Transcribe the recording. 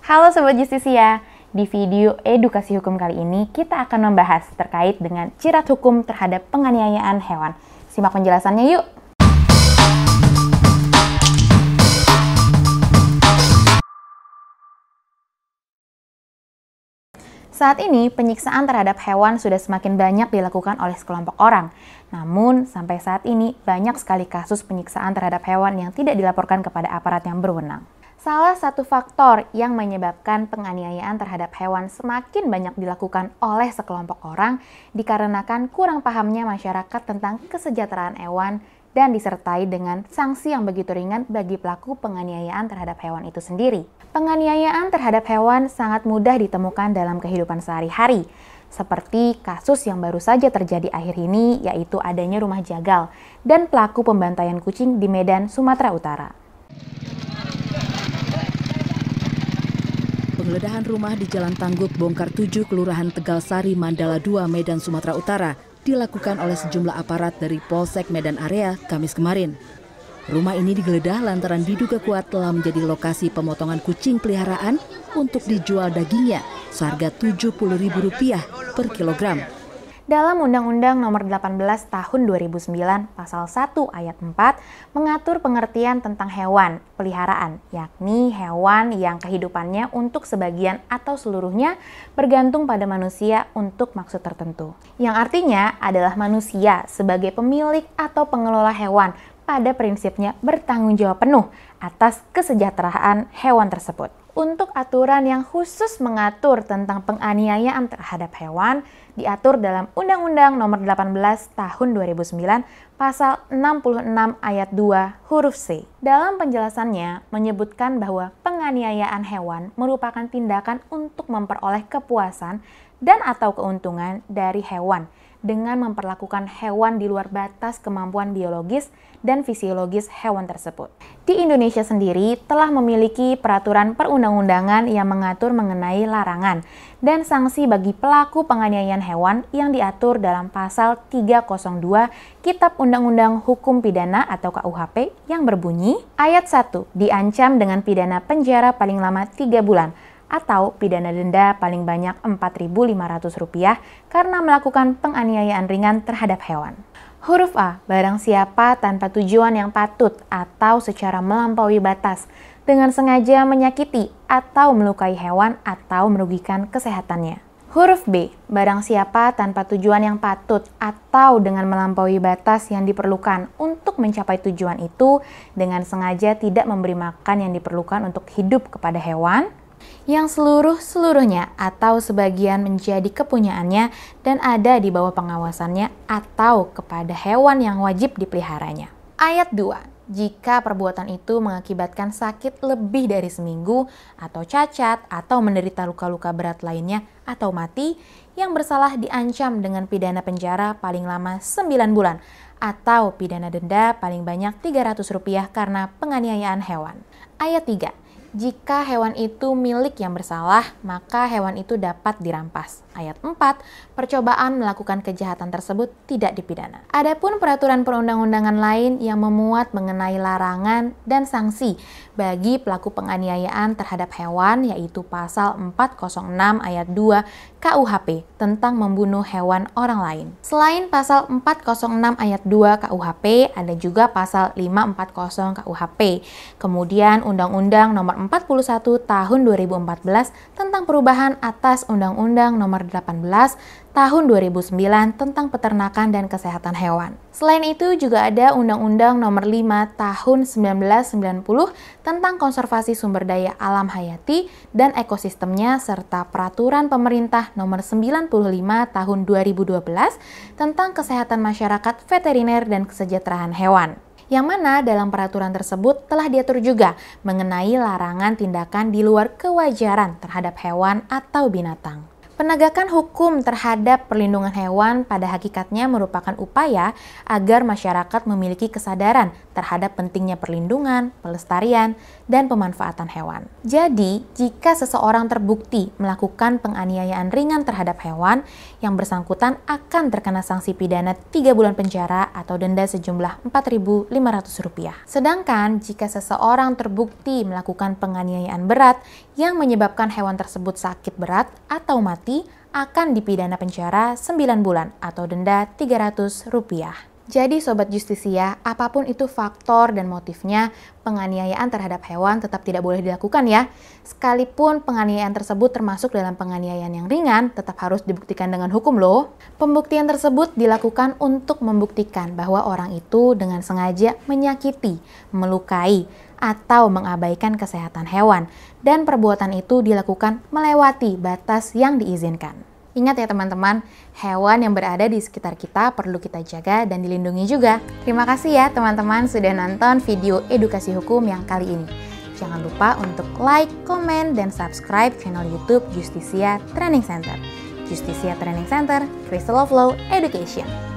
Halo Sobat Justisia, di video edukasi hukum kali ini kita akan membahas terkait dengan cirat hukum terhadap penganiayaan hewan. Simak penjelasannya yuk! Saat ini, penyiksaan terhadap hewan sudah semakin banyak dilakukan oleh sekelompok orang. Namun, sampai saat ini banyak sekali kasus penyiksaan terhadap hewan yang tidak dilaporkan kepada aparat yang berwenang. Salah satu faktor yang menyebabkan penganiayaan terhadap hewan semakin banyak dilakukan oleh sekelompok orang dikarenakan kurang pahamnya masyarakat tentang kesejahteraan hewan dan disertai dengan sanksi yang begitu ringan bagi pelaku penganiayaan terhadap hewan itu sendiri. Penganiayaan terhadap hewan sangat mudah ditemukan dalam kehidupan sehari-hari, seperti kasus yang baru saja terjadi akhir ini, yaitu adanya rumah jagal dan pelaku pembantaian kucing di Medan, Sumatera Utara. Penggeledahan rumah di Jalan Tangguh Bongkar 7, Kelurahan Tegal Sari, Mandala 2, Medan, Sumatera Utara dilakukan oleh sejumlah aparat dari Polsek Medan Area Kamis kemarin. Rumah ini digeledah lantaran diduga kuat telah menjadi lokasi pemotongan kucing peliharaan untuk dijual dagingnya seharga Rp70.000 per kilogram. Dalam Undang-Undang Nomor 18 Tahun 2009, Pasal 1 Ayat 4 mengatur pengertian tentang hewan peliharaan, yakni hewan yang kehidupannya untuk sebagian atau seluruhnya bergantung pada manusia untuk maksud tertentu. Yang artinya adalah manusia sebagai pemilik atau pengelola hewan pada prinsipnya bertanggung jawab penuh atas kesejahteraan hewan tersebut. Untuk aturan yang khusus mengatur tentang penganiayaan terhadap hewan, diatur dalam Undang-Undang Nomor 18 Tahun 2009, Pasal 66 Ayat 2 huruf C. Dalam penjelasannya, menyebutkan bahwa penganiayaan hewan merupakan tindakan untuk memperoleh kepuasan dan atau keuntungan dari hewan dengan memperlakukan hewan di luar batas kemampuan biologis dan fisiologis hewan tersebut. Di Indonesia sendiri telah memiliki peraturan perundang-undangan yang mengatur mengenai larangan dan sanksi bagi pelaku penganiayaan hewan yang diatur dalam Pasal 302 Kitab Undang-Undang Hukum Pidana atau KUHP yang berbunyi, Ayat 1 diancam dengan pidana penjara paling lama 3 bulan atau pidana denda paling banyak Rp4.500 karena melakukan penganiayaan ringan terhadap hewan. Huruf A, barang siapa tanpa tujuan yang patut atau secara melampaui batas dengan sengaja menyakiti atau melukai hewan atau merugikan kesehatannya. Huruf B, barang siapa tanpa tujuan yang patut atau dengan melampaui batas yang diperlukan untuk mencapai tujuan itu dengan sengaja tidak memberi makan yang diperlukan untuk hidup kepada hewan yang seluruhnya atau sebagian menjadi kepunyaannya dan ada di bawah pengawasannya atau kepada hewan yang wajib dipeliharanya. Ayat 2. Jika perbuatan itu mengakibatkan sakit lebih dari seminggu atau cacat atau menderita luka-luka berat lainnya atau mati, yang bersalah diancam dengan pidana penjara paling lama 9 bulan atau pidana denda paling banyak Rp300 karena penganiayaan hewan. Ayat 3. Jika hewan itu milik yang bersalah, maka hewan itu dapat dirampas. Ayat 4, percobaan melakukan kejahatan tersebut tidak dipidana. Adapun peraturan perundang-undangan lain yang memuat mengenai larangan dan sanksi bagi pelaku penganiayaan terhadap hewan, yaitu Pasal 406 Ayat 2 KUHP tentang membunuh hewan orang lain. Selain Pasal 406 Ayat 2 KUHP, ada juga Pasal 540 KUHP. Kemudian Undang-Undang Nomor 41 Tahun 2014 tentang perubahan atas Undang-Undang Nomor 18 Tahun 2009 tentang peternakan dan kesehatan hewan. Selain itu juga ada Undang-Undang Nomor 5 Tahun 1990 tentang konservasi sumber daya alam hayati dan ekosistemnya serta Peraturan Pemerintah Nomor 95 Tahun 2012 tentang kesehatan masyarakat veteriner dan kesejahteraan hewan. Yang mana dalam peraturan tersebut telah diatur juga mengenai larangan tindakan di luar kewajaran terhadap hewan atau binatang. Penegakan hukum terhadap perlindungan hewan pada hakikatnya merupakan upaya agar masyarakat memiliki kesadaran terhadap pentingnya perlindungan, pelestarian, dan pemanfaatan hewan. Jadi, jika seseorang terbukti melakukan penganiayaan ringan terhadap hewan, yang bersangkutan akan terkena sanksi pidana 3 bulan penjara atau denda sejumlah Rp4.500. Sedangkan, jika seseorang terbukti melakukan penganiayaan berat yang menyebabkan hewan tersebut sakit berat atau mati, akan dipidana penjara 9 bulan atau denda Rp300. Jadi Sobat Justisia, apapun itu faktor dan motifnya, penganiayaan terhadap hewan tetap tidak boleh dilakukan ya. Sekalipun penganiayaan tersebut termasuk dalam penganiayaan yang ringan, tetap harus dibuktikan dengan hukum loh. Pembuktian tersebut dilakukan untuk membuktikan bahwa orang itu dengan sengaja menyakiti, melukai, atau mengabaikan kesehatan hewan, dan perbuatan itu dilakukan melewati batas yang diizinkan. Ingat ya teman-teman, hewan yang berada di sekitar kita perlu kita jaga dan dilindungi juga. Terima kasih ya teman-teman sudah nonton video edukasi hukum yang kali ini. Jangan lupa untuk like, komen, dan subscribe channel YouTube Justisia Training Center. Justisia Training Center, Crystal of Law Education.